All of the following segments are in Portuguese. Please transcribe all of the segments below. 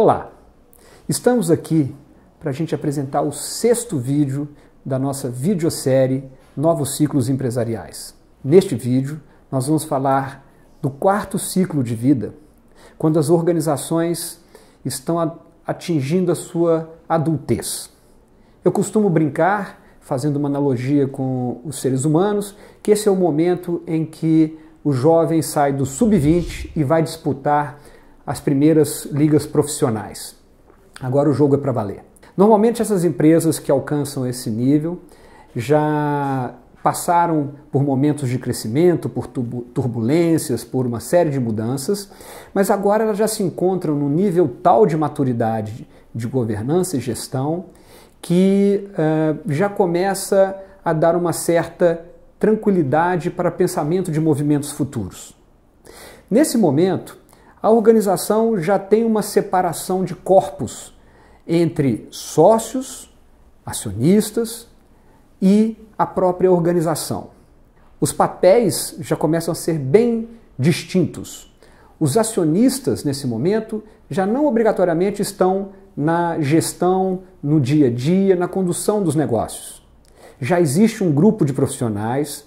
Olá, estamos aqui para a gente apresentar o 6º vídeo da nossa videosérie Novos Ciclos Empresariais. Neste vídeo, nós vamos falar do 4º ciclo de vida, quando as organizações estão atingindo a sua adultez. Eu costumo brincar, fazendo uma analogia com os seres humanos, que esse é o momento em que o jovem sai do sub-20 e vai disputar as primeiras ligas profissionais. Agora o jogo é para valer. Normalmente essas empresas que alcançam esse nível já passaram por momentos de crescimento, por turbulências, por uma série de mudanças, mas agora elas já se encontram no nível tal de maturidade de governança e gestão que já começa a dar uma certa tranquilidade para pensamento de movimentos futuros. Nesse momento, a organização já tem uma separação de corpos entre sócios, acionistas e a própria organização. Os papéis já começam a ser bem distintos. Os acionistas, nesse momento, já não obrigatoriamente estão na gestão, no dia a dia, na condução dos negócios. Já existe um grupo de profissionais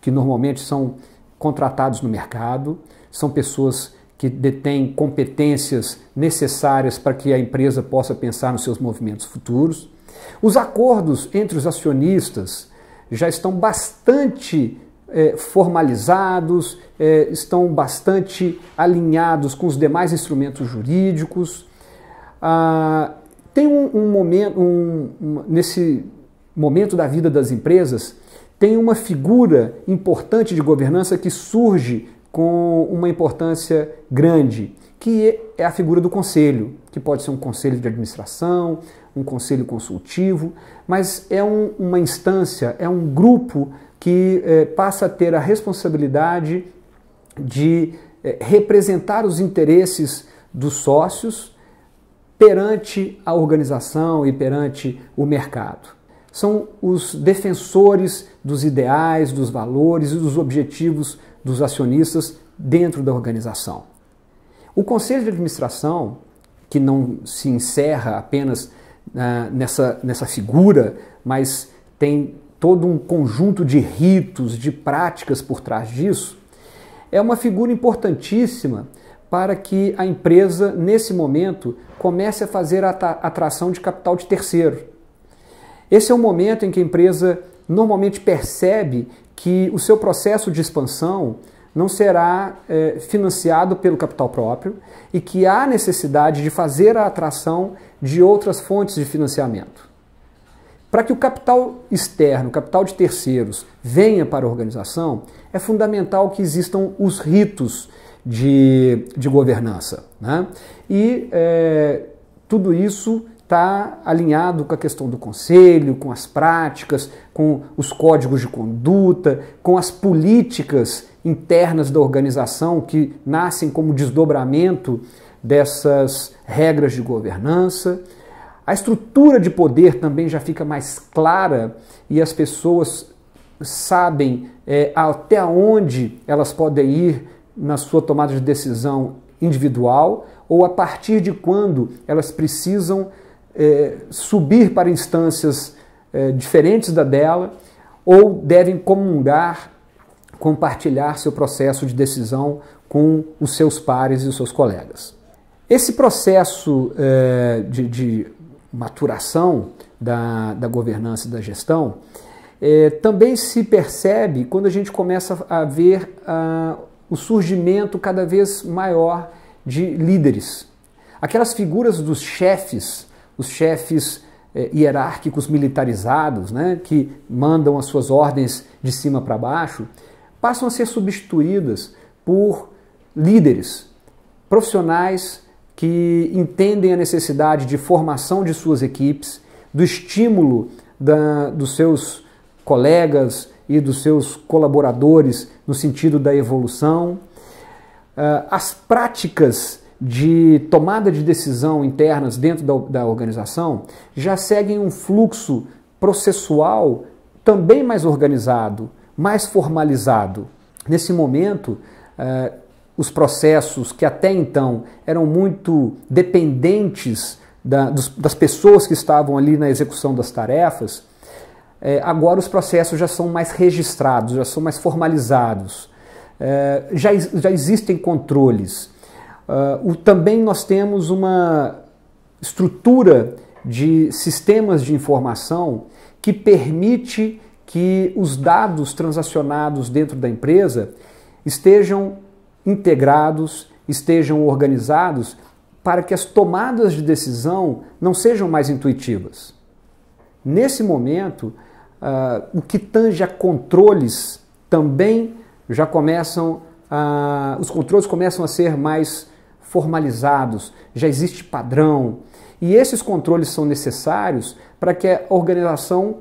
que normalmente são contratados no mercado, são pessoas que detêm competências necessárias para que a empresa possa pensar nos seus movimentos futuros. Os acordos entre os acionistas já estão bastante formalizados, estão bastante alinhados com os demais instrumentos jurídicos. Tem nesse momento da vida das empresas, tem uma figura importante de governança que surge com uma importância grande, que é a figura do conselho, que pode ser um conselho de administração, um conselho consultivo, mas é uma instância, é um grupo que passa a ter a responsabilidade de representar os interesses dos sócios perante a organização e perante o mercado. São os defensores dos ideais, dos valores e dos objetivos dos acionistas dentro da organização. O conselho de administração, que não se encerra apenas nessa figura, mas tem todo um conjunto de ritos, de práticas por trás disso, é uma figura importantíssima para que a empresa, nesse momento, comece a fazer a atração de capital de terceiro. Esse é o momento em que a empresa normalmente percebe que o seu processo de expansão não será financiado pelo capital próprio e que há necessidade de fazer a atração de outras fontes de financiamento. Para que o capital externo, o capital de terceiros, venha para a organização, é fundamental que existam os ritos de governança, né? E tudo isso está alinhado com a questão do conselho, com as práticas, com os códigos de conduta, com as políticas internas da organização que nascem como desdobramento dessas regras de governança. A estrutura de poder também já fica mais clara e as pessoas sabem até onde elas podem ir na sua tomada de decisão individual ou a partir de quando elas precisam subir para instâncias diferentes da dela ou devem comungar, compartilhar seu processo de decisão com os seus pares e os seus colegas. Esse processo de maturação da governança e da gestão também se percebe quando a gente começa a ver o surgimento cada vez maior de líderes. Aquelas figuras dos chefes, os chefes hierárquicos militarizados, né, que mandam as suas ordens de cima para baixo, passam a ser substituídas por líderes profissionais que entendem a necessidade de formação de suas equipes, do estímulo dos seus colegas e dos seus colaboradores no sentido da evolução. As práticas de tomada de decisão internas dentro da organização já seguem um fluxo processual também mais organizado, mais formalizado. Nesse momento, os processos que até então eram muito dependentes das pessoas que estavam ali na execução das tarefas, agora os processos já são mais registrados, já são mais formalizados, já existem controles. Também nós temos uma estrutura de sistemas de informação que permite que os dados transacionados dentro da empresa estejam integrados, estejam organizados para que as tomadas de decisão não sejam mais intuitivas. Nesse momento, o que tange a controles também já começam os controles começam a ser mais formalizados, já existe padrão, e esses controles são necessários para que a organização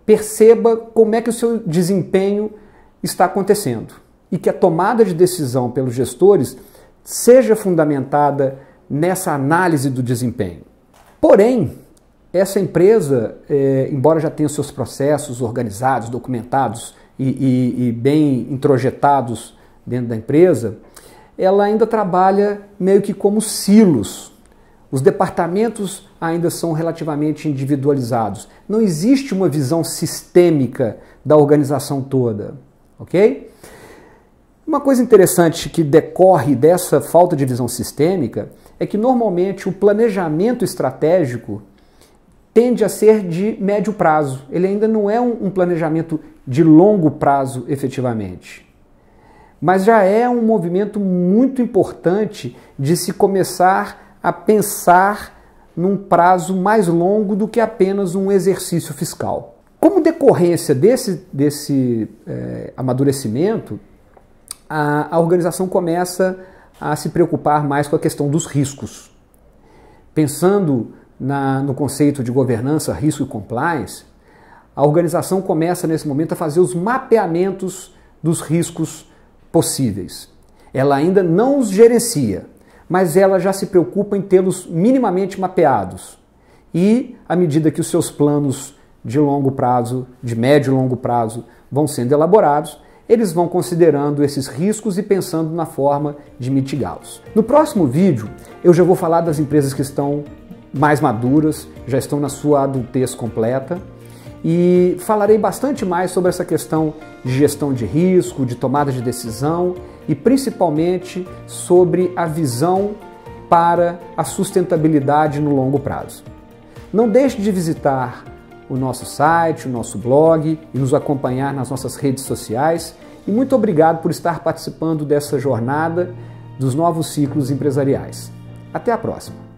perceba como é que o seu desempenho está acontecendo e que a tomada de decisão pelos gestores seja fundamentada nessa análise do desempenho. Porém, essa empresa, embora já tenha seus processos organizados, documentados e bem introjetados dentro da empresa, ela ainda trabalha meio que como silos. Os departamentos ainda são relativamente individualizados. Não existe uma visão sistêmica da organização toda, ok? Uma coisa interessante que decorre dessa falta de visão sistêmica é que normalmente o planejamento estratégico tende a ser de médio prazo. Ele ainda não é um planejamento de longo prazo efetivamente. Mas já é um movimento muito importante de se começar a pensar num prazo mais longo do que apenas um exercício fiscal. Como decorrência desse amadurecimento, a organização começa a se preocupar mais com a questão dos riscos. Pensando no conceito de governança, risco e compliance, a organização começa nesse momento a fazer os mapeamentos dos riscos possíveis. Ela ainda não os gerencia, mas ela já se preocupa em tê-los minimamente mapeados. E, à medida que os seus planos de longo prazo, de médio e longo prazo, vão sendo elaborados, eles vão considerando esses riscos e pensando na forma de mitigá-los. No próximo vídeo, eu já vou falar das empresas que estão mais maduras, já estão na sua adultez completa, e falarei bastante mais sobre essa questão de gestão de risco, de tomada de decisão e principalmente sobre a visão para a sustentabilidade no longo prazo. Não deixe de visitar o nosso site, o nosso blog e nos acompanhar nas nossas redes sociais. E muito obrigado por estar participando dessa jornada dos novos ciclos empresariais. Até a próxima!